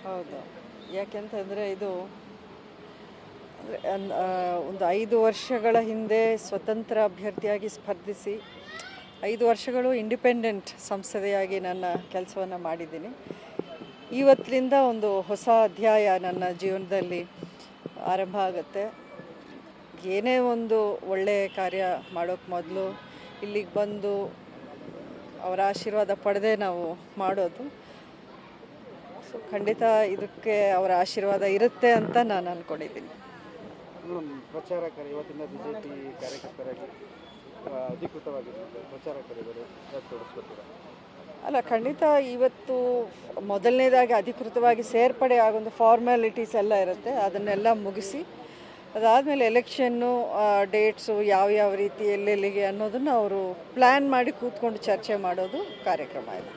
ಹೌದು. ಯಾಕೆಂತಂದರೆ ಇದು ಒಂದು 5 ವರ್ಷಗಳ ಹಿಂದೆ ಸ್ವತಂತ್ರ ಅಭ್ಯರ್ಥಿಯಾಗಿ ಸ್ಪರ್ಧಿಸಿ 5 ವರ್ಷಗಳು ಇಂಡಿಪೆಂಡೆಂಟ್ ಸಂಸದೆಯಾಗಿ ನನ್ನ ಕೆಲಸವನ್ನು ಮಾಡಿದ್ದೀನಿ. ಇವತ್ತಿನಿಂದ ಒಂದು ಹೊಸ ಅಧ್ಯಾಯ ನನ್ನ ಜೀವನದಲ್ಲಿ ಆರಂಭ ಆಗುತ್ತೆ. ಏನೇ ಒಂದು ಒಳ್ಳೆಯ ಕಾರ್ಯ ಮಾಡೋಕ್ಕೆ ಮೊದಲು ಇಲ್ಲಿಗೆ ಬಂದು ಅವರ ಆಶೀರ್ವಾದ ಪಡೆದೇ ನಾವು ಮಾಡೋದು. ಸೊ ಖಂಡಿತ ಇದಕ್ಕೆ ಅವರ ಆಶೀರ್ವಾದ ಇರುತ್ತೆ ಅಂತ ನಾನು ಅಂದ್ಕೊಂಡಿದ್ದೀನಿ. ಪ್ರಚಾರಕರು ಇವತ್ತಿನ ಬಿಜೆಪಿ ಕಾರ್ಯಕರ್ತರಾಗಿ ಅಧಿಕೃತವಾಗಿ ಪ್ರಚಾರಕರಿದ್ದಾರೆ ತೋರಿಸ್ಕೊತೀರಾ? ಅಲ್ಲ, ಖಂಡಿತ ಇವತ್ತು ಮೊದಲನೇದಾಗಿ ಅಧಿಕೃತವಾಗಿ ಸೇರ್ಪಡೆ ಆಗೊಂದು ಫಾರ್ಮ್ಯಾಲಿಟೀಸ್ ಎಲ್ಲ ಇರುತ್ತೆ. ಅದನ್ನೆಲ್ಲ ಮುಗಿಸಿ ಅದಾದಮೇಲೆ ಎಲೆಕ್ಷನ್ನು ಡೇಟ್ಸು ಯಾವ್ಯಾವ ರೀತಿ ಎಲ್ಲೆಲ್ಲಿಗೆ ಅನ್ನೋದನ್ನು ಅವರು ಪ್ಲ್ಯಾನ್ ಮಾಡಿ ಕೂತ್ಕೊಂಡು ಚರ್ಚೆ ಮಾಡೋದು ಕಾರ್ಯಕ್ರಮ ಇದೆ.